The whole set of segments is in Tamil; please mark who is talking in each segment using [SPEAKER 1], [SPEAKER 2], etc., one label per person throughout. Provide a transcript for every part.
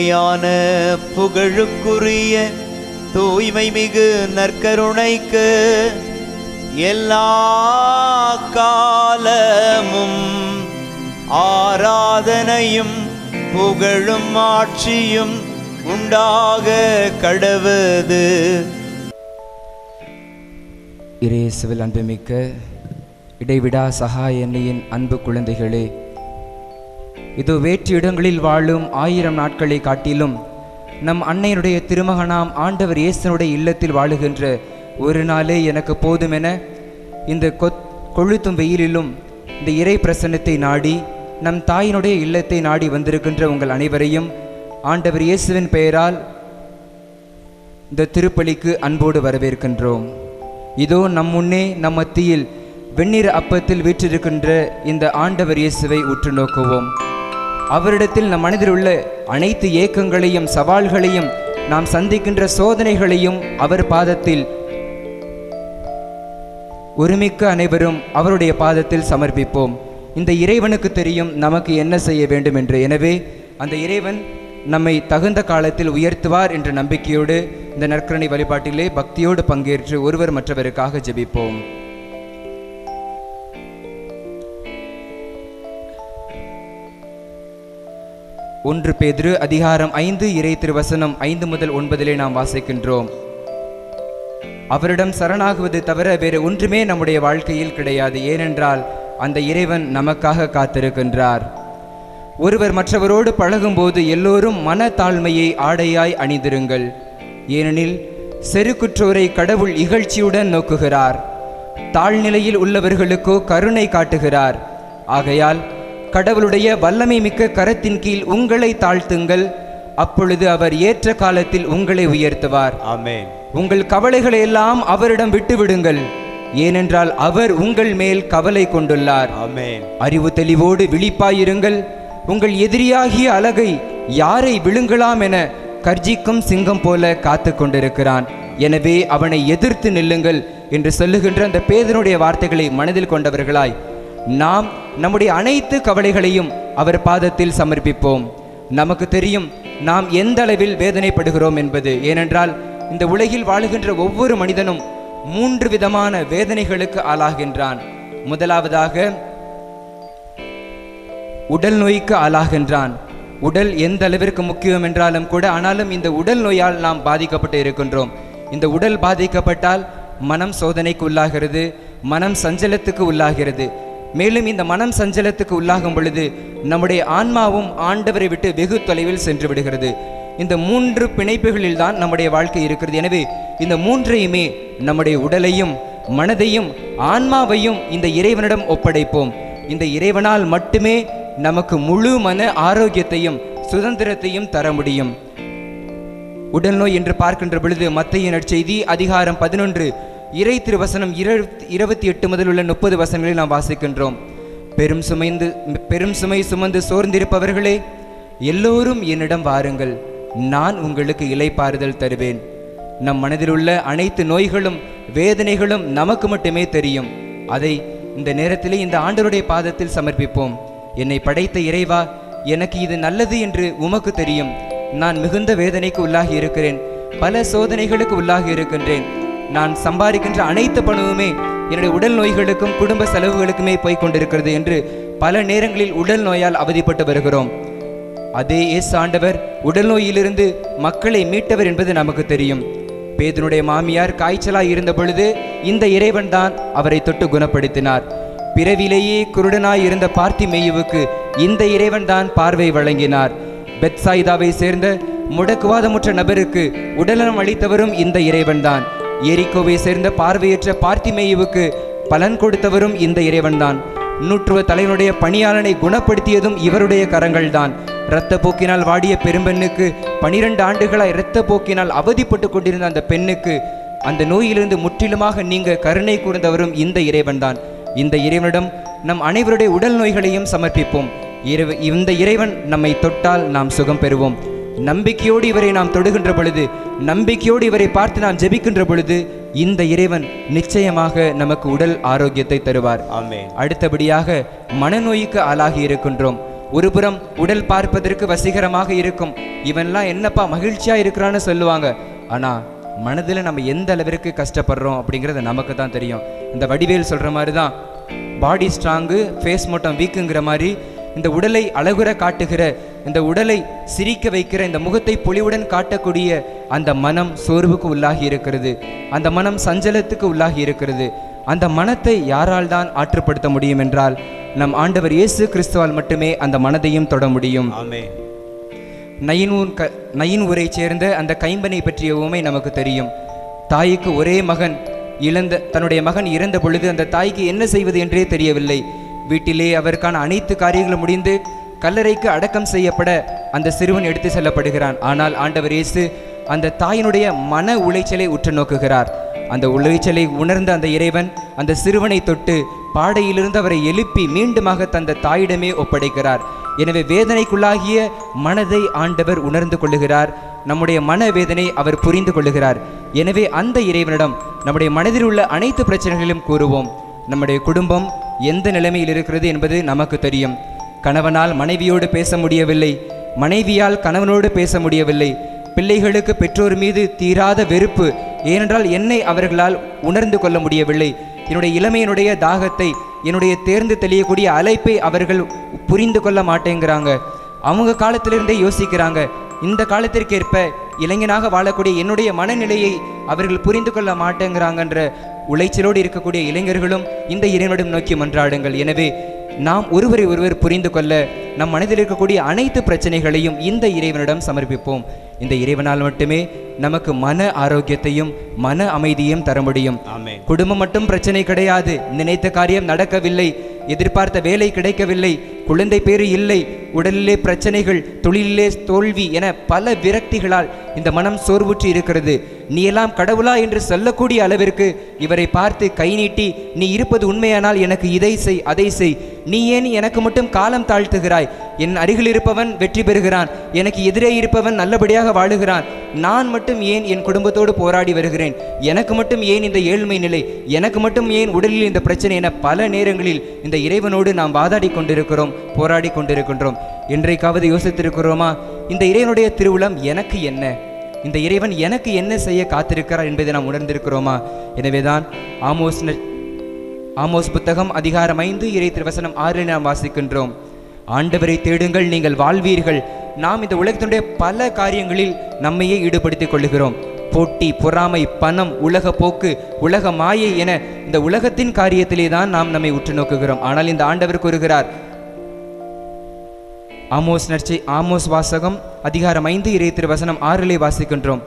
[SPEAKER 1] நிலையான புகழுக்குரிய தூய்மை மிகு நற்கருணைக்கு எல்லா காலமும் ஆராதனையும் புகழும் ஆட்சியும் உண்டாக கடவுது.
[SPEAKER 2] இயேசுவில் அன்புமிக்க இடைவிடா சகாய எண்ணெயின் அன்பு குழந்தைகளே, இதோ வேற்று இடங்களில் வாழும் 1000 நாட்களை காட்டிலும் நம் அன்னையினுடைய திருமகனாம் ஆண்டவர் இயேசுனுடைய இல்லத்தில் வாழுகின்ற ஒரு நாளே எனக்கு போதும் என இந்த கொளுத்தும் வெயிலிலும் இந்த இறை பிரசன்னத்தை நாடி நம் தாயினுடைய இல்லத்தை நாடி வந்திருக்கின்ற உங்கள் அனைவரையும் ஆண்டவர் இயேசுவின் பெயரால் இந்த திருப்பலிக்கு அன்போடு வரவேற்கின்றோம். இதோ நம் முன்னே நம் மத்தியில் வெண்ணிற அப்பத்தில் வீற்றிருக்கின்ற இந்த ஆண்டவர் இயேசுவை உற்று நோக்குவோம். அவரிடத்தில் நம் மனதில் உள்ள அனைத்து ஏக்கங்களையும் சவால்களையும் நாம் சந்திக்கின்ற சோதனைகளையும் அவர் பாதத்தில் ஒருமிக்க அனைவரும் அவருடைய பாதத்தில் சமர்ப்பிப்போம். இந்த இறைவனுக்கு தெரியும் நமக்கு என்ன செய்ய வேண்டும் என்று. எனவே அந்த இறைவன் நம்மை தகுந்த காலத்தில் உயர்த்துவார் என்ற நம்பிக்கையோடு இந்த நற்கருணை வழிபாட்டிலே பக்தியோடு பங்கேற்று ஒருவர் மற்றவருக்காக ஜெபிப்போம். 1 பேதுரு அதிகாரம் 5 இறை திருவசனம் 5 முதல் 9 நாம் வாசிக்கின்றோம். அவரிடம் சரணாகுவது தவிர வேறு ஒன்றுமே நம்முடைய வாழ்க்கையில் கிடையாது. ஏனென்றால் அந்த இறைவன் நமக்காக காத்திருக்கின்றார். ஒருவர் மற்றவரோடு பழகும்போது எல்லோரும் மனத்தாழ்மையை ஆடையாய் அணிந்திருங்கள். ஏனெனில் செருக்குற்றோரை கடவுள் இகழ்ச்சியுடன் நோக்குகிறார், தாழ்நிலையில் உள்ளவர்களுக்கோ கருணை காட்டுகிறார். ஆகையால் கடவுளுடைய வல்லமை மிக்க கரத்தின் கீழ் உங்களை தாழ்த்துங்கள், அப்பொழுது அவர் ஏற்ற காலத்தில் உங்களை உயர்த்துவார். ஆமென். உங்கள் கவலைகளை எல்லாம் அவரிடம் விட்டுவிடுங்கள், ஏனென்றால் அவர் உங்கள் மேல் கவலை கொண்டுள்ளார். ஆமென். அறிவு தெளிவோடு விழிப்பாயிருங்கள். உங்கள் எதிரியாகிய அலகை யாரை விழுங்கலாம் என கர்ஜிக்கும் சிங்கம் போல காத்து கொண்டிருக்கிறான். எனவே அவனை எதிர்த்து நில்லுங்கள் என்று சொல்லுகின்ற அந்த பேதனுடைய வார்த்தைகளை மனதில் கொண்டவர்களாய் நாம் நம்முடைய அனைத்து கவலைகளையும் அவர் பாதத்தில் சமர்ப்பிப்போம். நமக்கு தெரியும் நாம் எந்த அளவில் வேதனைப்படுகிறோம் என்பது. ஏனென்றால் இந்த உலகில் வாழுகின்ற ஒவ்வொரு மனிதனும் 3 விதமான வேதனைகளுக்கு ஆளாகின்றான். முதலாவதாக உடல் நோய்க்கு ஆளாகின்றான். உடல் எந்த அளவிற்கு முக்கியம் என்றாலும் கூட, ஆனாலும் இந்த உடல் நோயால் நாம் பாதிக்கப்பட்டு இருக்கின்றோம். இந்த உடல் பாதிக்கப்பட்டால் மனம் சோதனைக்கு உள்ளாகிறது, மனம் சஞ்சலத்துக்கு உள்ளாகிறது. மேலும் இந்த மனம் சஞ்சலத்துக்கு உள்ளாகும் பொழுது நம்முடைய ஆன்மாவும் ஆண்டவரை விட்டு வெகு தொலைவில் சென்று விடுகிறது. இந்த 3 பிணைப்புகளில் தான் நம்முடைய வாழ்க்கை இருக்கிறது. எனவே இந்த 3ஐயுமே நம்முடைய உடலையும் மனதையும் ஆன்மாவையும் இந்த இறைவனிடம் ஒப்படைப்போம். இந்த இறைவனால் மட்டுமே நமக்கு முழு மன ஆரோக்கியத்தையும் சுதந்திரத்தையும் தர முடியும். உடல் நோய் என்று பார்க்கின்ற பொழுது மத்தேயு நற்செய்தி அதிகாரம் 11 இறை திருவசனம் 28 முதல் உள்ள 30 வசனங்களில் நாம் வாசிக்கின்றோம். பெரும் சுமை சுமந்து சோர்ந்திருப்பவர்களே, எல்லோரும் என்னிடம் வாருங்கள், நான் உங்களுக்கு இளைப்பாறுதல் தருவேன். நம் மனதில் உள்ள அனைத்து நோய்களும் வேதனைகளும் நமக்கு மட்டுமே தெரியும். அதை இந்த நேரத்திலே இந்த ஆண்டவருடைய பாதத்தில் சமர்ப்பிப்போம். என்னை படைத்த இறைவா, எனக்கு இது நல்லது என்று உமக்கு தெரியும். நான் மிகுந்த வேதனைக்கு உள்ளாகி இருக்கிறேன், பல சோதனைகளுக்கு உள்ளாகி இருக்கின்றேன். நான் சம்பாதிக்கின்ற அனைத்து பணமுமே என்னுடைய உடல் நோய்களுக்கும் குடும்ப செலவுகளுக்குமே போய்கொண்டிருக்கிறது என்று பல நேரங்களில் உடல் நோயால் அவதிப்பட்டு வருகிறோம். அதே இயேசு ஆண்டவர் உடல் நோயிலிருந்து மக்களை மீட்டவர் என்பது நமக்கு தெரியும். பேதுனுடைய மாமியார் காய்ச்சலாய் இருந்த பொழுது இந்த இறைவன் தான் அவரை தொட்டு குணப்படுத்தினார். பிறவிலேயே குருடனாய் இருந்த பார்த்திமேயுவுக்கு இந்த இறைவன் தான் பார்வை வழங்கினார். பெத்சாயிதாவை சேர்ந்த முடக்குவாதமுற்ற நபருக்கு உடல்நலம் அளித்தவரும் இந்த இறைவன் தான். எரிகோவை சேர்ந்த பார்வையற்ற பார்த்திமேயுவுக்கு பலன் கொடுத்தவரும் இந்த இறைவன்தான். 100 தலைவனுடைய பணியாளனை குணப்படுத்தியதும் இவருடைய கரங்கள்தான். இரத்த போக்கினால் வாடிய பெரும்பெண்ணுக்கு 12 ஆண்டுகளாய் இரத்த போக்கினால் அவதிப்பட்டு கொண்டிருந்த அந்த பெண்ணுக்கு அந்த நோயிலிருந்து முற்றிலுமாக நீங்க கருணை கூர்ந்தவரும் இந்த இறைவன்தான். இந்த இறைவனிடம் நம் அனைவருடைய உடல் நோய்களையும் சமர்ப்பிப்போம். இந்த இறைவன் நம்மை தொட்டால் நாம் சுகம் பெறுவோம். நம்பிக்கையோடு இவரை நாம் தொடுகின்ற பொழுது, நம்பிக்கையோடு இவரை பார்த்து நாம் ஜெபிக்கின்ற பொழுது இந்த இறைவன் நிச்சயமாக நமக்கு உடல் ஆரோக்கியத்தை தருவார். ஆமென். அடுத்தபடியாக மனநோய்க்கு ஆளாகி இருக்கின்றோம். ஒருபுறம் உடல் பார்ப்பதற்கு வசீகரமாக இருக்கும், இவன்லாம் என்னப்பா மகிழ்ச்சியா இருக்கிறான்னு சொல்லுவாங்க. ஆனா மனதில் நம்ம எந்த அளவிற்கு கஷ்டப்படுறோம் அப்படிங்கிறது நமக்கு தான் தெரியும். இந்த வடிவேல் சொல்ற மாதிரி தான், பாடி ஸ்ட்ராங்கு ஃபேஸ் மட்டும் வீக்குங்கிற மாதிரி இந்த உடலை அழகுற காட்டுகிற, இந்த உடலை சிரிக்க வைக்கிற, இந்த முகத்தை பொலிவுடன் காட்டக்கூடிய அந்த மனம் சோர்வுக்கு உள்ளாகி இருக்கிறது, அந்த மனம் சஞ்சலத்துக்கு உள்ளாகி இருக்கிறது. அந்த மனத்தை யாரால் தான் ஆற்றுப்படுத்த முடியும் என்றால் நம் ஆண்டவர் இயேசு கிறிஸ்துவால் மட்டுமே அந்த மனதையும் தொட முடியும்.
[SPEAKER 1] ஆமென்.
[SPEAKER 2] நயின் ஊரை சேர்ந்த அந்த கைம்பனை பற்றிய உவமை நமக்கு தெரியும். தாய்க்கு ஒரே மகன் தன்னுடைய மகன் இறந்த பொழுது அந்த தாய்க்கு என்ன செய்வது என்றே தெரியவில்லை. வீட்டிலே அவருக்கான அனைத்து காரியங்களும் முடிந்து கல்லறைக்கு அடக்கம் செய்யப்பட அந்த சிறுவன் எடுத்து செல்லப்படுகிறான். ஆனால் ஆண்டவர் இயேசு அந்த தாயினுடைய மன உளைச்சலை உற்று நோக்குகிறார். அந்த உளைச்சலை உணர்ந்த அந்த இறைவன் அந்த சிறுவனை தொட்டு பாடையிலிருந்து அவரை எழுப்பி மீண்டுமாக தந்த தாயிடமே ஒப்படைக்கிறார். எனவே வேதனைக்குள்ளாகிய மனதை ஆண்டவர் உணர்ந்து கொள்ளுகிறார். நம்முடைய மனவேதனை அவர் புரிந்து கொள்ளுகிறார். எனவே அந்த இறைவனிடம் நம்முடைய மனதில் உள்ள அனைத்து பிரச்சனைகளையும் கூறுவோம். நம்முடைய குடும்பம் எந்த நிலைமையில் இருக்கிறது என்பது நமக்கு தெரியும். கணவனால் மனைவியோடு பேச முடியவில்லை, மனைவியால் கணவனோடு பேச முடியவில்லை, பிள்ளைகளுக்கு பெற்றோர் மீது தீராத வெறுப்பு, ஏனென்றால் என்னை அவர்களால் உணர்ந்து கொள்ள முடியவில்லை, என்னுடைய இளமையினுடைய தாகத்தை, என்னுடைய தேர்ந்து தெளியக்கூடிய அழைப்பை அவர்கள் புரிந்து கொள்ள மாட்டேங்கிறாங்க. அவங்க காலத்திலிருந்தே யோசிக்கிறாங்க, இந்த காலத்திற்கேற்ப இளைஞனாக வாழக்கூடிய என்னுடைய மனநிலையை அவர்கள் புரிந்து கொள்ள மாட்டேங்கிறாங்கன்ற உளைச்சலோடு இருக்கக்கூடிய இளைஞர்களும் இந்த இறைவனிடம் நோக்கி மன்றாடுங்கள். எனவே நாம் ஒருவரை ஒருவர் புரிந்து கொள்ள நம் மனதில் இருக்கக்கூடிய அனைத்து பிரச்சனைகளையும் இந்த இறைவனிடம் சமர்ப்பிப்போம். இந்த இறைவனால் மட்டுமே நமக்கு மன ஆரோக்கியத்தையும் மன அமைதியும் தர முடியும். குடும்பம் மட்டும் பிரச்சனை கிடையாது, நினைத்த காரியம் நடக்கவில்லை, எதிர்பார்த்த வேலை கிடைக்கவில்லை, குழந்தை பேறு இல்லை, உடலிலே பிரச்சனைகள், தொழிலிலே தோல்வி என பல விரக்திகளால் இந்த மனம் சோர்வுற்று இருக்கிறது. நீ எல்லாம் கடவுளா என்று சொல்லக்கூடிய அளவிற்கு இவரை பார்த்து கை நீட்டி, நீ இருப்பது உண்மையானால் எனக்கு இதை செய் அதை செய், நீ ஏன் எனக்கு மட்டும் காலம் தாழ்த்துகிறாய், என் அருகில் இருப்பவன் வெற்றி பெறுகிறான், எனக்கு எதிரே இருப்பவன் நல்லபடியாக வாழுகிறான், நான் மட்டும் ஏன் என் குடும்பத்தோடு போராடி வருகிறேன், எனக்கு மட்டும் ஏன் இந்த ஏழ்மை நிலை, எனக்கு மட்டும் ஏன் உடலில் இந்த பிரச்சனை என பல நேரங்களில் இந்த இறைவனோடு நாம் வாதாடி கொண்டிருக்கிறோம், போராடி கொண்டிருக்கின்றோம். என்றைக்காவது யோசித்திருக்கிறோமா, இந்த இறைவனுடைய திருவுளம் எனக்கு என்ன, இந்த இறைவன் எனக்கு என்ன செய்ய காத்திருக்கிறார் என்பதை நாம் உணர்ந்திருக்கிறோமா? எனவேதான் ஆமோஸ் புத்தகம் அதிகாரம் 5 இறை திருவசனம் 6 நாம் வாசிக்கின்றோம். ஆண்டவரை தேடுங்கள், நீங்கள் வாழ்வீர்கள். நாம் இந்த உலகத்தினுடைய பல காரியங்களில் நம்மையே ஈடுபடுத்திக் கொள்ளுகிறோம். போட்டி, பொறாமை, பணம், உலக போக்கு, உலக மாயை என இந்த உலகத்தின் காரியத்திலே தான் நாம் நம்மை உற்று நோக்குகிறோம். ஆனால் இந்த ஆண்டவர் கூறுகிறார், ஆமோஸ் வாசகம் அதிகாரம் 5 இறை திருவசனம் 6 வாசிக்கின்றோம்.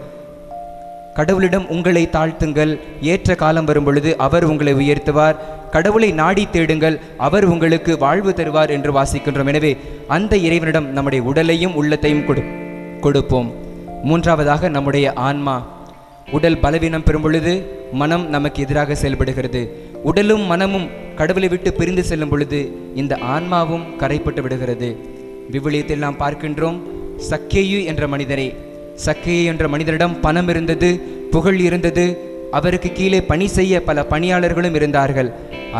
[SPEAKER 2] கடவுளிடம் உங்களை தாழ்த்துங்கள், ஏற்ற காலம் வரும் பொழுது அவர் உங்களை உயர்த்துவார், கடவுளை நாடி தேடுங்கள், அவர் உங்களுக்கு வாழ்வு தருவார் என்று வாசிக்கின்றோம். எனவே அந்த இறைவனிடம் நம்முடைய உடலையும் உள்ளத்தையும் கொடுப்போம். மூன்றாவதாக நம்முடைய ஆன்மா. உடல் பலவீனம் பெறும் பொழுது மனம் நமக்கு எதிராக செயல்படுகிறது. உடலும் மனமும் கடவுளை விட்டு பிரிந்து செல்லும் பொழுது இந்த ஆன்மாவும் கரைப்பட்டு விடுகிறது. விவிலியத்தில் நாம் பார்க்கின்றோம், சக்கேயு என்ற மனிதரிடம் பணம் இருந்தது, புகழ் இருந்தது, அவருக்கு கீழே பணி செய்ய பல பணியாளர்களும் இருந்தார்கள்.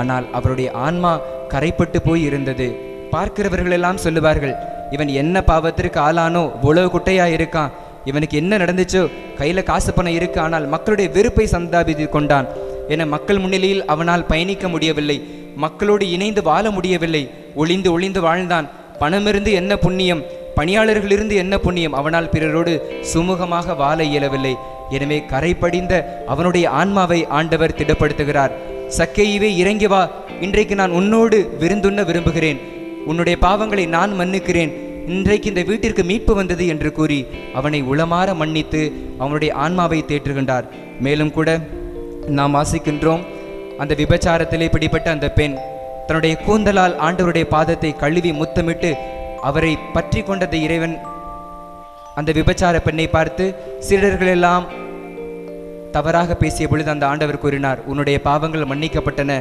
[SPEAKER 2] ஆனால் அவருடைய ஆன்மா கரைப்பட்டு போய் இருந்தது. பார்க்கிறவர்கள் எல்லாம் சொல்லுவார்கள், இவன் என்ன பாவத்திற்கு ஆளானோ, உழவு குட்டையா இருக்கான், இவனுக்கு என்ன நடந்துச்சோ, கையில காசு பணம் இருக்கு, ஆனால் மக்களுடைய வெறுப்பை சந்தாபித்து கொண்டான் என மக்கள் முன்னிலையில் அவனால் பயணிக்க முடியவில்லை, மக்களோடு இணைந்து வாழ முடியவில்லை, ஒளிந்து ஒளிந்து வாழ்ந்தான். பணமிருந்து என்ன புண்ணியம், பணியாளர்களிருந்து என்ன புண்ணியம், அவனால் பிறரோடு சுமூகமாக வாழ இயலவில்லை. எனவே கரைப்படிந்த அவனுடைய ஆன்மாவை ஆண்டவர் திடப்படுத்துகிறார். சக்கேயுவே, இறங்கி வா, இன்றைக்கு நான் உன்னோடு விருந்துண்ண விரும்புகிறேன், உன்னுடைய பாவங்களை நான் மன்னிக்கிறேன், இன்றைக்கு இந்த வீட்டிற்கு மீட்பு வந்தது என்று கூறி அவனை உளமாற மன்னித்து அவனுடைய ஆன்மாவை தேற்றுகின்றார். மேலும் கூட நாம் வாசிக்கின்றோம், அந்த விபச்சாரத்திலே பிடிப்பட்ட அந்த பெண் தன்னுடைய கூந்தலால் ஆண்டவருடைய பாதத்தை கழுவி முத்தமிட்டு அவரை பற்றி கொண்டது இறைவன் அந்த விபச்சார பெண்ணை பார்த்து சீடர்களெல்லாம் தவறாக பேசிய பொழுது அந்த ஆண்டவர் கூறினார், உன்னுடைய பாவங்கள் மன்னிக்கப்பட்டன,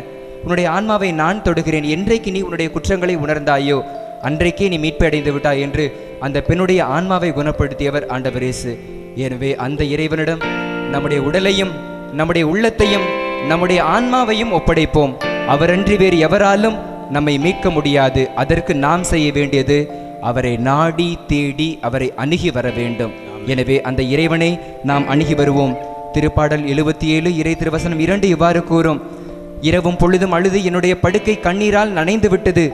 [SPEAKER 2] உன்னுடைய ஆன்மாவை நான் தொடுகிறேன், என்றைக்கு நீ உன்னுடைய குற்றங்களை உணர்ந்தாயோ அன்றைக்கே நீ மீட்பை அடைந்து விட்டாய் என்று அந்த பெண்ணுடைய ஆன்மாவை குணப்படுத்தியவர் ஆண்டவர் இயேசு. எனவே அந்த இறைவனிடம் நம்முடைய உடலையும் நம்முடைய உள்ளத்தையும் நம்முடைய ஆன்மாவையும் ஒப்படைப்போம். அவரன்றி வேறு எவராலும் நம்மை மீட்க முடியாது. அதற்கு நாம் செய்ய வேண்டியது அவரை நாடி தேடி அவரை அணுகி வர வேண்டும். எனவே அந்த இறைவனை நாம் அணுகி வருவோம். திருப்பாடல் 77 இறை திருவசனம் 2 இவ்வாறு கூறும்: இரவும் பொழுதும் அழுது என்னுடைய படுக்கை கண்ணீரால் நனைந்து விட்டது,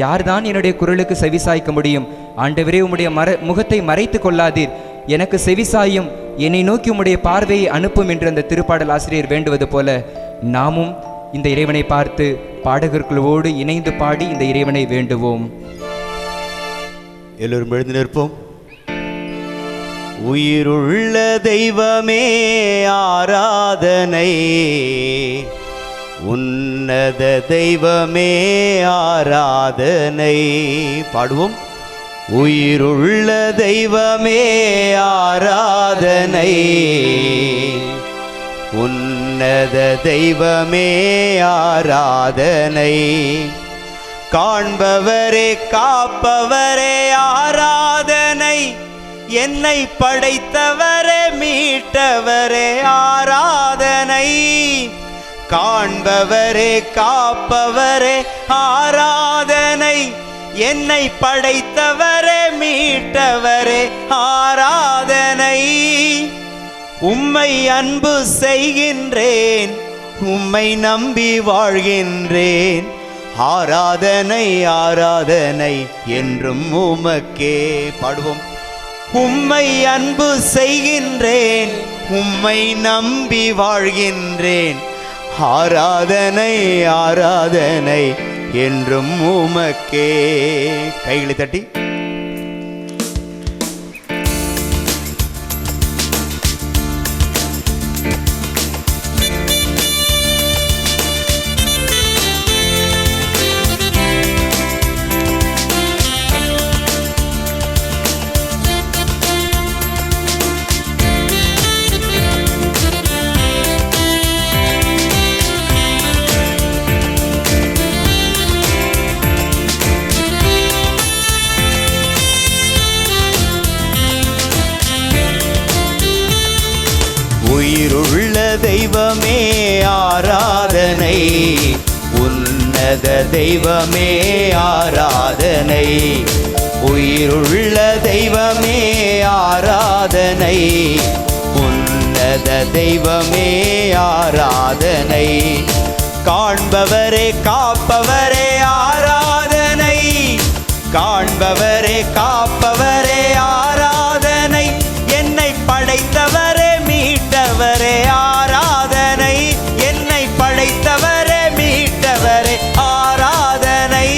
[SPEAKER 2] யார்தான் என்னுடைய குரலுக்கு செவிசாய்க்க முடியும்? ஆண்டவரே, உம்முடைய முகத்தை மறைத்து கொள்ளாதீர், எனக்கு செவிசாயும், என்னை நோக்கி உம்முடைய பார்வையை அனுப்பும் என்று அந்த திருப்பாடல் ஆசிரியர் வேண்டுவது போல நாமும் இந்த இறைவனை பார்த்து பாடகர்களோடு இணைந்து பாடி இந்த இறைவனை வேண்டுவோம்.
[SPEAKER 1] எல்லோரும் எழுந்து நிற்போம். உயிருள்ள தெய்வமே ஆராதனை, உன்னத தெய்வமே ஆராதனை. பாடுவோம். உயிருள்ள தெய்வமே ஆராதனை, உன்னத தெய்வமே ஆராதனை. காண்பவரே காப்பவரே ஆராதனை, என்னை படைத்தவரே மீட்டவரே ஆராதனை. காண்பவரே காப்பவரே ஆராதனை, என்னை படைத்தவரே மீட்டவரே ஆராதனை. உம்மை அன்பு செய்கின்றேன், உம்மை நம்பி வாழ்கின்றேன், ஆராதனை ஆராதனை என்றும் உமக்கே. பாடுவோம். உம்மை அன்பு செய்கின்றேன், உம்மை நம்பி வாழ்கின்றேன், ஆராதனை ஆராதனை என்றும் உமக்கே. கைகளை தட்டி உயிருள்ள தெய்வமே ஆராதனை, உன்னத தெய்வமே ஆராதனை. உயிருள்ள தெய்வமே ஆராதனை, உன்னத தெய்வமே ஆராதனை. காண்பவரே காப்பவரே ஆராதனை, காண்பவரே காப்பவரே ஆராதனை, என்னை படைத்தவரே மீட்டவரே ஆராதனை, என்னை படைத்தவரே மீட்டவரே ஆராதனை.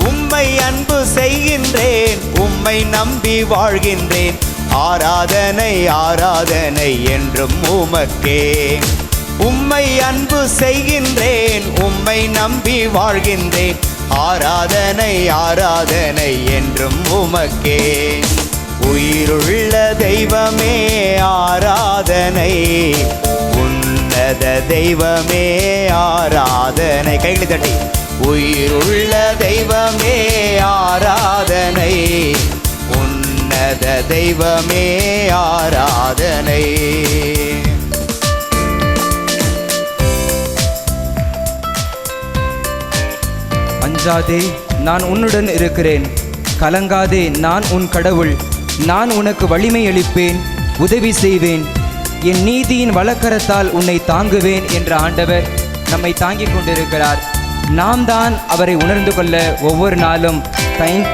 [SPEAKER 1] உம்மை அன்பு செய்கின்றேன், உம்மை நம்பி வாழ்கின்றேன், ஆராதனை ஆராதனை என்றும் உமக்கே. உம்மை அன்பு செய்கின்றேன், உம்மை நம்பி வாழ்கின்றேன், ஆராதனை ஆராதனை என்றும் உமக்கே. உயிருள்ள தெய்வமே ஆராதனை, உன்னத தெய்வமே ஆராதனை. கைகளை தட்டி. உயிருள்ள தெய்வமே ஆராதனை, உன்னத தெய்வமே ஆராதனை.
[SPEAKER 2] அஞ்சாதே, நான் உன்னுடன் இருக்கிறேன், கலங்காதே, நான் உன் கடவுள், நான் உனக்கு வலிமை அளிப்பேன், உதவி செய்வேன், என் நீதியின் வலக்கரத்தால் உன்னை தாங்குவேன் என்ற ஆண்டவர் நம்மை தாங்கிக் கொண்டிருக்கிறார். நாம் தான் அவரை உணர்ந்து கொள்ள ஒவ்வொரு நாளும்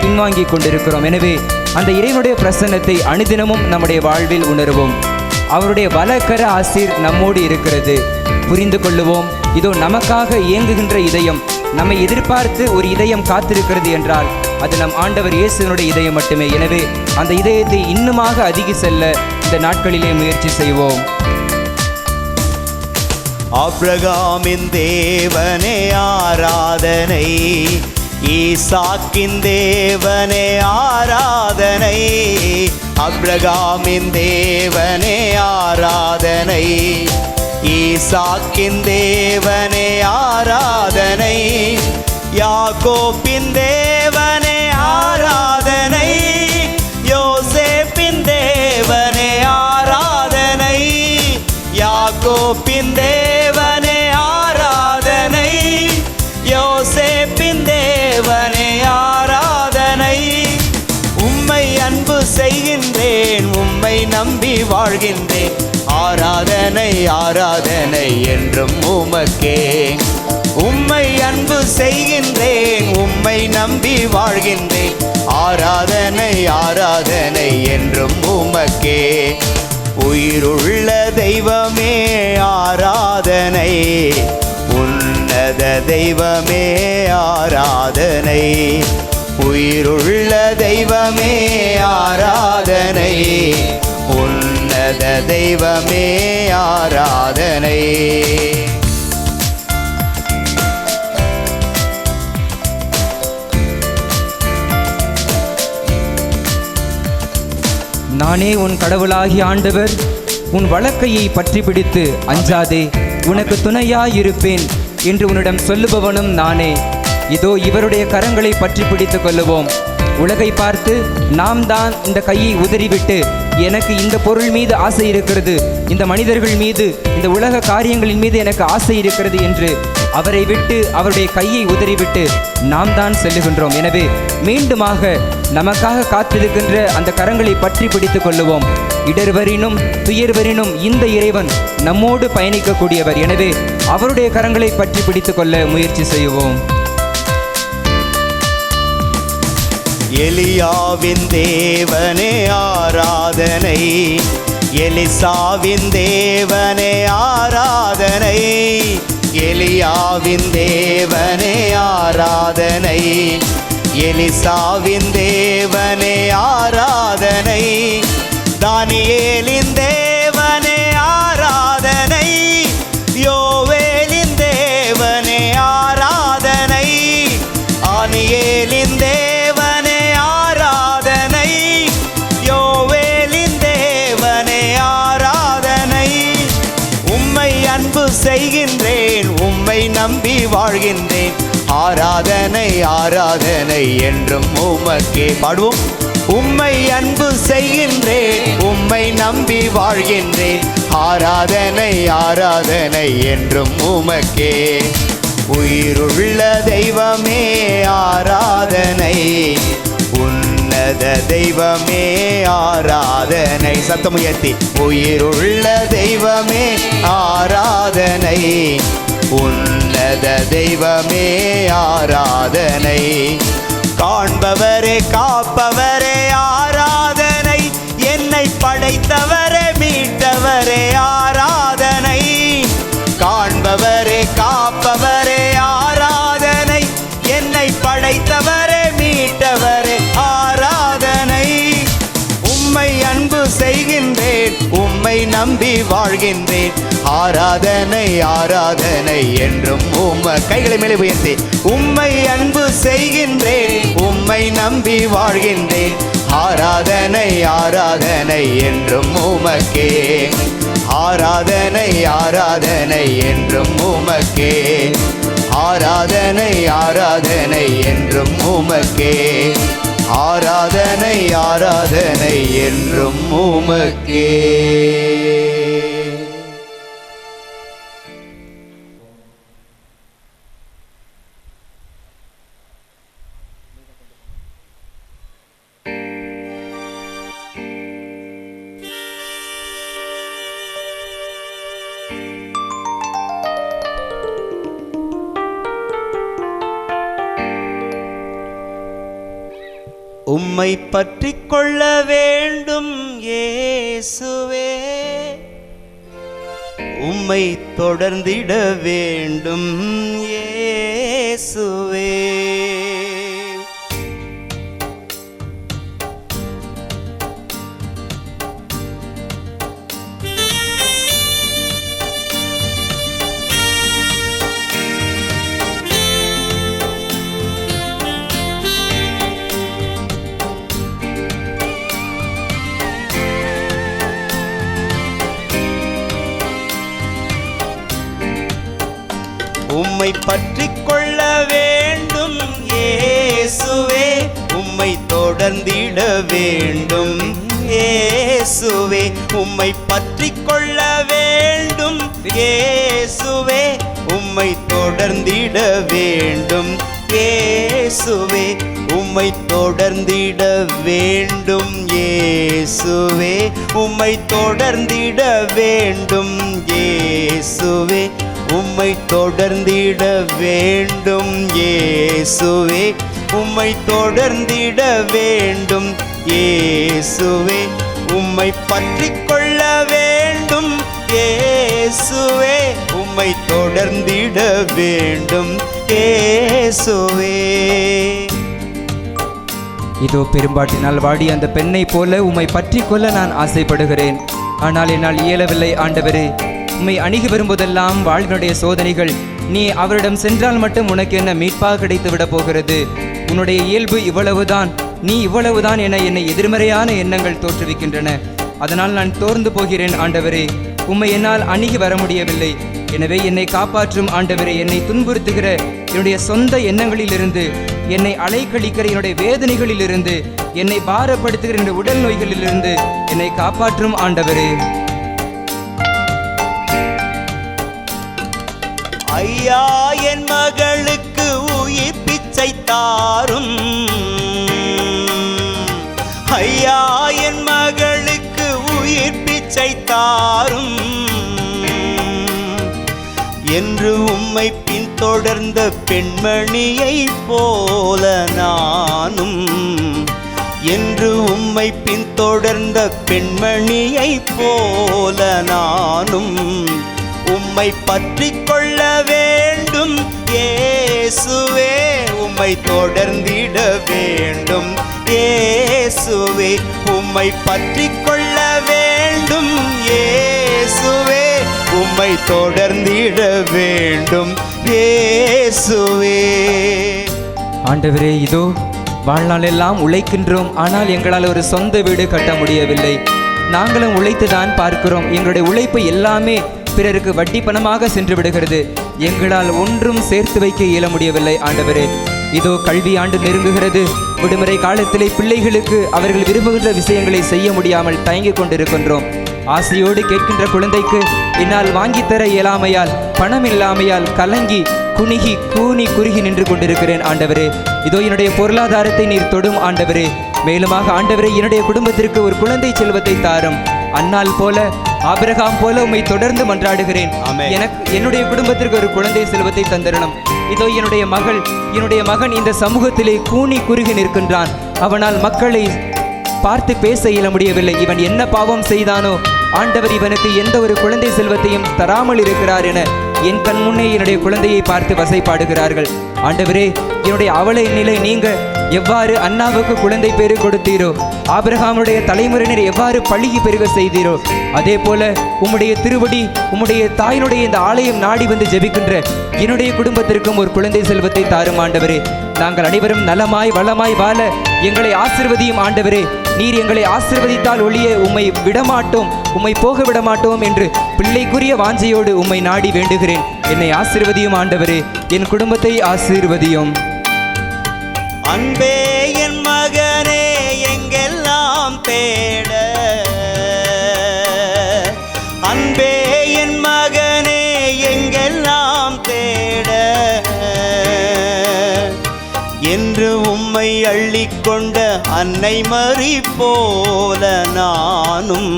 [SPEAKER 2] பின்வாங்கிக் கொண்டிருக்கிறோம். எனவே அந்த இறைவனுடைய பிரசன்னத்தை அனுதினமும் நம்முடைய வாழ்வில் உணர்வோம். அவருடைய வலக்கர ஆசீர் நம்மோடு இருக்கிறது, புரிந்து கொள்ளுவோம். இதோ நமக்காக இயங்குகின்ற இதயம், நம்மை எதிர்பார்த்து ஒரு இதயம் காத்திருக்கிறது என்றால் அது நம் ஆண்டவர் இயேசுவினுடைய இதயம் மட்டுமே. எனவே அந்த இதயத்தை இன்னுமாக அதிகி செல்ல இந்த நாட்களிலே முயற்சி செய்வோம்.
[SPEAKER 1] ஆபிரகாமின் தேவனே ஆராதனை, ஈசாக்கின் தேவனே ஆராதனை. ஆபிரகாமின் தேவனே ஆராதனை, ஈசாக்கின் தேவனே ஆராதனை. யாக்கோபின் தேவனே ஆராதனை, யோசேப்பின் தேவனே ஆராதனை. யாக்கோபின் தேவனே ஆராதனை, யோசேப்பின் தேவனே ஆராதனை. உம்மை நம்பி வாழ்கின்றேன். ஆராதனை ஆராதனை என்றும் உமக்கே. உம்மை அன்பு செய்கின்றேன், உம்மை நம்பி வாழ்கின்றேன். ஆராதனை ஆராதனை என்றும் உமக்கே. உயிருள்ள தெய்வமே ஆராதனை, உன்னத தெய்வமே ஆராதனை. உயிருள்ள தெய்வமே ஆராதனை, உன்னத தெய்வமே ஆராதனை.
[SPEAKER 2] நானே உன் கடவுளாகிய ஆண்டவர், உன் வலக்கையை பற்றி பிடித்து அஞ்சாதே, உனக்கு துணையாயிருப்பேன் என்று உன்னிடம் சொல்லுபவனும் நானே. இதோ இவருடைய கரங்களை பற்றி பிடித்து கொள்ளுவோம். உலகை பார்த்து நாம் தான் இந்த கையை உதறிவிட்டு, எனக்கு இந்த பொருள் மீது ஆசை இருக்கிறது, இந்த மனிதர்கள் மீது, இந்த உலக காரியங்களின் மீது எனக்கு ஆசை இருக்கிறது என்று அவரை விட்டு அவருடைய கையை உதறிவிட்டு நாம் தான் செல்லுகின்றோம். எனவே மீண்டுமாக நமக்காக காத்திருக்கின்ற அந்த கரங்களை பற்றி பிடித்து கொள்ளுவோம். இடர்வரினும் துயர்வரினும் இந்த இறைவன் நம்மோடு பயணிக்கக்கூடியவர். எனவே அவருடைய கரங்களை பற்றி பிடித்து கொள்ள முயற்சி செய்வோம்.
[SPEAKER 1] எலியாவின் தேவனே ஆராதனை, எலிசாவின் தேவனே ஆராதனை. எலியாவின் தேவனே ஆராதனை, எலிசாவின் தேவனே ஆராதனை. தானியேலின் தேவனே ஆராதனை, யோவேலின் தேவனே ஆராதனை. ஆனியேலின் தேவனே ஆராதனை, யோவேலின் தேவனே ஆராதனை. உம்மை அன்பு செய்கின்றேன், உம்மை நம்பி வாழ்கின்றேன். ஆராதனை ஆராதனை என்றும் உமக்கே. பாடுவோம். உம்மை அன்பு செய்கின்றேன், உம்மை நம்பி வாழ்கின்றேன். ஆராதனை ஆராதனை என்றும் உமக்கே. உயிருள்ள தெய்வமே ஆராதனை, உன்னத தெய்வமே ஆராதனை. சத்தம் உயர்த்தி. உயிருள்ள தெய்வமே ஆராதனை, உன்னத தெய்வமே ஆராதனை. காண்பவரே காப்பவரே ஆராதனை, என்னை படைத்தவரே மீட்டவரே ஆராதனை. காண்பவரே காப்பவரே ஆராதனை, என்னை படைத்தவரே மீட்டவரே ஆராதனை. உம்மை அன்பு செய்கின்றேன், உம்மை நம்பி வாழ்கின்றேன். ஆராதனை ஆராதனை என்றும் கைகளை மேலே உயர்த்தி. உம்மை அன்பு செய்கின்றேன், உம்மை நம்பி வாழ்கின்றேன். ஆராதனை ஆராதனை என்றும் உமக்கே. ஆராதனை ஆராதனை என்றும் உமக்கே. ஆராதனை ஆராதனை என்றும் உமக்கே. ஆராதனை ஆராதனை என்றும் உமக்கே. உம்மை பற்றி கொள்ள வேண்டும் இயேசுவே, உம்மை தொடர்ந்திட வேண்டும் இயேசுவே. உம்மை பற்றி கொள்ள வேண்டும் இயேசுவே, உம்மை தொடர்ந்திட வேண்டும் இயேசுவே. இயேசுவே உம்மை பற்றி கொள்ள வேண்டும் இயேசுவே உம்மை தொடர்ந்திட வேண்டும் இயேசுவே உம்மை தொடர்ந்திட வேண்டும் இயேசுவே உம்மை தொடர்ந்திட வேண்டும் இயேசுவே உம்மை தொடர்ந்திட வேண்டும் இயேசுவே உம்மை தொடர்ந்திட வேண்டும் இயேசுவே உம்மை பற்றி கொள்ள வேண்டும் இயேசுவே உம்மை தொடர்ந்திட வேண்டும் இயேசுவே.
[SPEAKER 2] இதோ பெரும்பாட்டினால் வாடி அந்த பெண்ணை போல உம்மை பற்றி கொள்ள நான் ஆசைப்படுகிறேன். ஆனால் என்னால் இயலவில்லை ஆண்டவரே. உம்மை அணுகி வரும்போதெல்லாம் வாழ்வினுடைய சோதனைகள், நீ அவரிடம் சென்றால் மட்டும் உனக்கு என்ன மீட்பாக கிடைத்து விட போகிறது, உன்னுடைய இயல்பு இவ்வளவுதான், நீ இவ்வளவுதான் என என்னை எதிர்மறையான எண்ணங்கள் தோற்றுவிக்கின்றன. அதனால் நான் தோர்ந்து போகிறேன் ஆண்டவரே. உம்மை என்னால் அணுகி வர முடியவில்லை. எனவே என்னை காப்பாற்றும் ஆண்டவரே. என்னை துன்புறுத்துகிற என்னுடைய சொந்த எண்ணங்களிலிருந்து, என்னை அலைக்கழிக்கிற என்னுடைய வேதனைகளிலிருந்து, என்னை பாரப்படுத்துகிற என்னுடைய உடல் நோய்களிலிருந்து என்னை காப்பாற்றும் ஆண்டவரே.
[SPEAKER 1] ஐயா என் மகளுக்கு உயிர் பிச்சை தாரும், ஐயா என் மகளுக்கு உயிர் பிச்சை தாரும் என்று உம்மை பின்தொடர்ந்த பெண்மணியை போல நானும், என்று உம்மை பின்தொடர்ந்த பெண்மணியை போல நானும் உம்மை பற்றி கொள்ள வேண்டும் இயேசுவே உம்மை தொடர்ந்திட வேண்டும் இயேசுவே உம்மை பற்றி கொள்ள வேண்டும் இயேசுவே உம்மை தொடர்ந்திட வேண்டும் இயேசுவே.
[SPEAKER 2] ஆண்டவரே, இதோ வாழ்நாள் எல்லாம் உழைக்கின்றோம். ஆனால் எங்களால் ஒரு சொந்த வீடு கட்ட முடியவில்லை. நாங்களும் உழைத்துதான் பார்க்கிறோம். எங்களுடைய உழைப்பு எல்லாமே பிறருக்கு வட்டி பணமாக சென்று விடுகிறது. எங்களால் ஒன்றும் சேர்த்து வைக்க இயல முடியவில்லை ஆண்டவரே. இதோ கல்வி ஆண்டு நெருங்குகிறது. விடுமுறை காலத்திலே பிள்ளைகளுக்கு அவர்கள் விரும்புகின்ற விஷயங்களை செய்ய முடியாமல் தயங்கிக் கொண்டிருக்கின்றோம். ஆசையோடு கேட்கின்ற குழந்தைக்கு என்னால் வாங்கித்தர இயலாமையால், பணம் இல்லாமையால் கலங்கி குறுகி குறுகி நின்று கொண்டிருக்கிறேன் ஆண்டவரே. இதோ என்னுடைய பொருளாதாரத்தை நீர் தொடும் ஆண்டவரே. மேலுமாக ஆண்டவரே, என்னுடைய குடும்பத்திற்கு ஒரு குழந்தை செல்வத்தை தாரும். அன்னாள் போல, ஆபிரகாம் போல உம்மை தொடர்ந்து மன்றாடுகிறேன். என்னுடைய குடும்பத்திற்கு ஒரு குழந்தை செல்வத்தை தந்திரணும். இதோ என்னுடைய மகன் இந்த சமூகத்திலே குறுகி நிற்கின்றான். அவனால் மக்களை பார்த்து பேச இயல முடியவில்லை. இவன் என்ன பாவம் செய்தானோ ஆண்டவர் இவனுக்கு எந்த ஒரு குழந்தை செல்வத்தையும் தராமல் இருக்கிறார் என என் கண் முன்னே என்னுடைய குழந்தையை பார்த்து வசைப்பாடுகிறார்கள். ஆண்டவரே, என்னுடைய அவலை நிலை நீங்க எவ்வாறு அன்னாவுக்கு குழந்தை பேரு கொடுத்தீரோ, ஆபிரகாமுடைய தலைமுறையினர் எவ்வாறு பழுகி பெருக செய்தீரோ, அதே போல உம்முடைய திருவடி, உம்முடைய தாயினுடைய இந்த ஆலயம் நாடி வந்து ஜெபிக்கின்ற என்னுடைய குடும்பத்திற்கும் ஒரு குழந்தை செல்வத்தை தாரும் ஆண்டவரே. நாங்கள் அனைவரும் நலமாய் வளமாய் வாழ எங்களை ஆசீர்வதியும் ஆண்டவரே. நீர் எங்களை ஆசீர்வதித்தால் ஒழிய உம்மை விடமாட்டோம், உம்மை போக விடமாட்டோம் என்று பிள்ளைக்குரிய வாஞ்சையோடு உம்மை நாடி வேண்டுகிறேன். என்னை ஆசீர்வதியும் ஆண்டவரே. என் குடும்பத்தை ஆசீர்வதியும்.
[SPEAKER 1] அன்பே என் மகனே எங்கெல்லாம் தேட, அன்பே என் மகனே எங்கெல்லாம் தேட என்று உம்மை அள்ளிக்கொண்ட அன்னை மரி போல நானும்,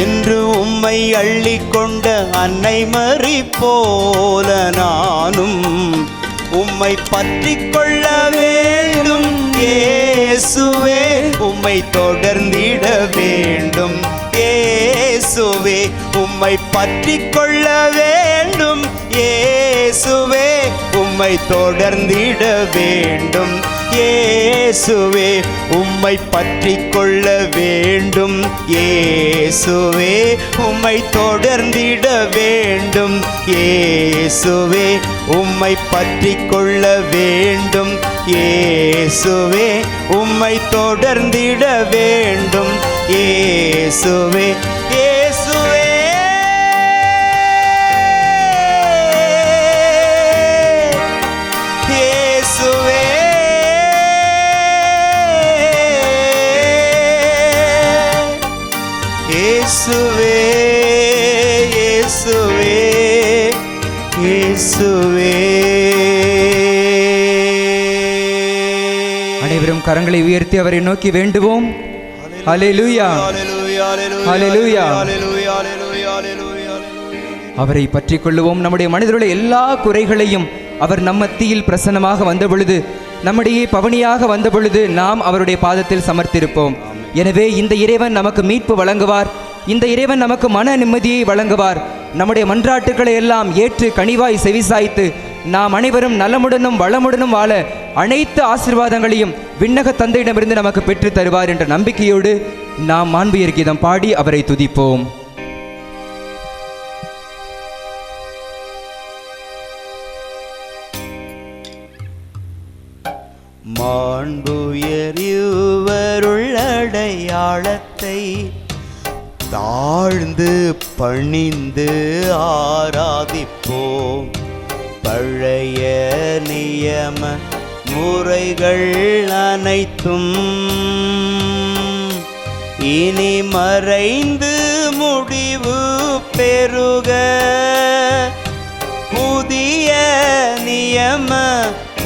[SPEAKER 1] என்று உம்மை அள்ளிக்கொண்ட அன்னை மரி போல நானும் உம்மை பற்றி கொள்ள வேண்டும் இயேசுவே உம்மை தொடர்ந்திட வேண்டும் இயேசுவே உம்மை பற்றி கொள்ள வேண்டும் இயேசுவே உம்மை தொடர்ந்திட வேண்டும் இயேசுவே உம்மை பற்றி கொள்ள வேண்டும் இயேசுவே உம்மை தொடர்ந்திட வேண்டும் இயேசுவே உம்மை பற்றி கொள்ள வேண்டும் இயேசுவே உம்மை தொடர்ந்திட வேண்டும் இயேசுவே இயேசுவே இயேசுவே இயேசுவே இயேசுவே இயேசுவே.
[SPEAKER 2] அனைவரும் கரங்களை உயர்த்தி அவரை நோக்கி வேண்டுவோம். ஹல்லேலூயா ஹல்லேலூயா. அவரை பற்றி கொள்ளுவோம். நம்முடைய மனிதருடைய எல்லா குறைகளையும் அவர் நம் மத்தியில் பிரசன்னமாக வந்த பொழுது, நம்முடைய பவனியாக வந்த பொழுது நாம் அவருடைய பாதத்தில் சமர்த்திருப்போம். எனவே இந்த இறைவன் நமக்கு மீட்பு வழங்குவார். இந்த இறைவன் நமக்கு மன நிம்மதியை வழங்குவார். நம்முடைய மன்றாட்டுக்களை எல்லாம் ஏற்று கனிவாய் செவிசாய்த்து நாம் அனைவரும் நலமுடனும் வளமுடனும் வாழ அனைத்து ஆசீர்வாதங்களையும் விண்ணக தந்தையிடமிருந்து நமக்கு பெற்று தருவார் என்ற நம்பிக்கையோடு நாம் மாண்புயர் கீதம் பாடி அவரை துதிப்போம்.
[SPEAKER 1] மாண்புயரிவருள் அடையாளத்தை தாழ்ந்து பணிந்து ஆராதிப்போம். பழைய நியம முறைகள் அனைத்தும் இனி மறைந்து முடிவு பெறுக. புதிய நியம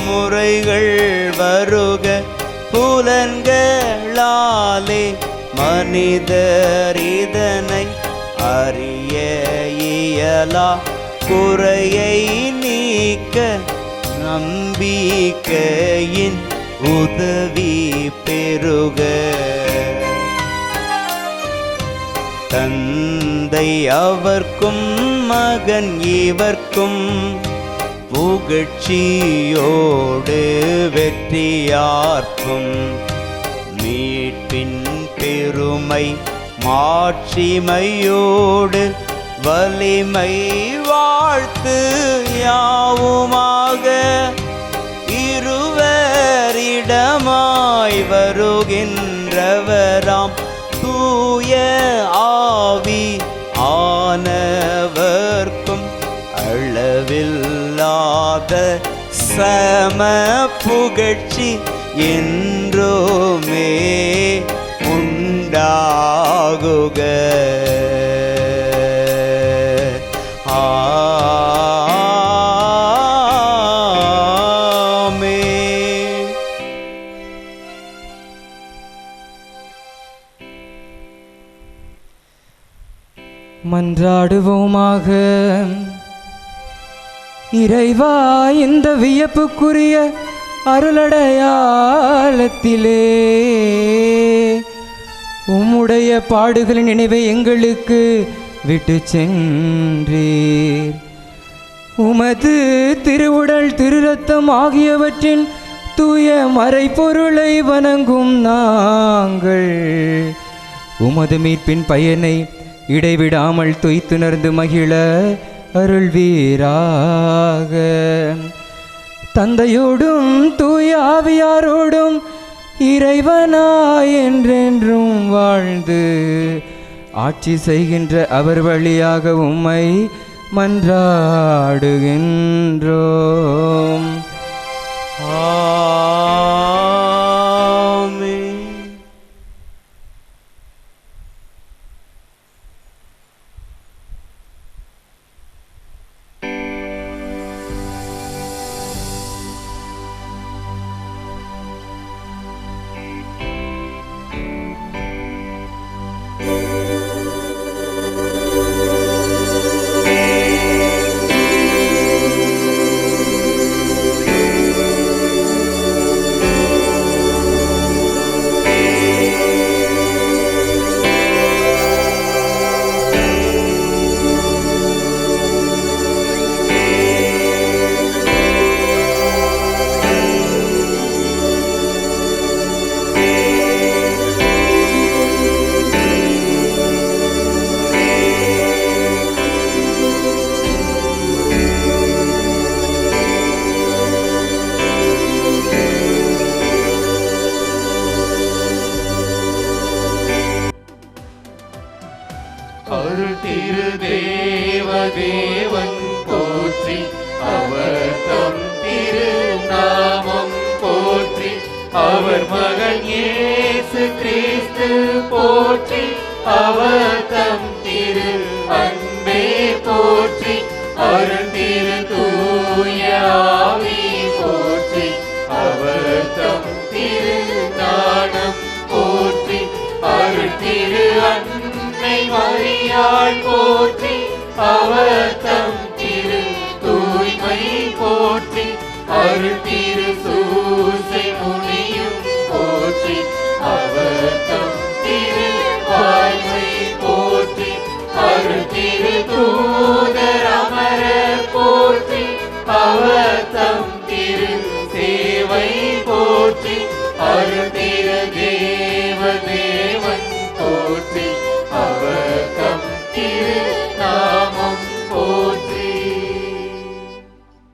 [SPEAKER 1] முறைகள் வருக. புலன்களாலே மனிதர் இதனை அறிய இயலா. குறையை நீக்க நம்பிக்கையின் உதவி பெறுக. தந்தை அவர்க்கும் மகன் இவர்க்கும் புகழ்ச்சியோடு வெற்றியார்க்கும் மீட்பின் பெருமை மாட்சிமையோடு வலிமை வாழ்த்து யாவுமாக. இருவரிடமாய் வருகின்றவராம் தூய ஆவி ஆனவர்க்கும் அளவில்லாத சம புகழ்ச்சி என்றுமே உண்டாகுக. ஆமென்.
[SPEAKER 2] மன்றாடுவோமாக. இறைவா, இந்த வியப்புக்குரிய அருளடையாளத்திலே உம்முடைய பாடுகளின் நினைவை எங்களுக்கு விட்டு சென்றீர். உமது திருவுடல் திருரத்தம் ஆகியவற்றின் தூய மறைபொருளை வணங்கும் நாங்கள் உமது மீட்பின் பயனை இடைவிடாமல் தொய்த்துணர்ந்து மகிழ அருள்வீராக. தந்தையோடும் தூய ஆவியாரோடும் இறைவனாய் என்றென்றும் வாழ்ந்து ஆட்சி செய்கின்ற அவர் வழியாக உம்மை மன்றாடுகின்றோம்.
[SPEAKER 1] ஆமென்.
[SPEAKER 3] அருள் திரு தேவன் போற்றி, அவர் தம் திரு நாமம் போற்றி, அவர் மகன் இயேசு கிறிஸ்து போற்றி, அவர் தம் திரு அன்பே போற்றி அருள் திரு தூய ஆவி போற்றி அவர் தம் திரு ஞானம் போற்றி அருள் திரு அன்னை மரியாள் போற்றி அவர் தம் திரு தூய்மை போற்றி அருள் திரு சூசை முனியும் போற்றி அவர் தம் திரு வாய்மை போற்றி அருள் திரு தூதர் அமரர் போற்றி அவர் தம் திரு சேவை போற்றி அருள் திரு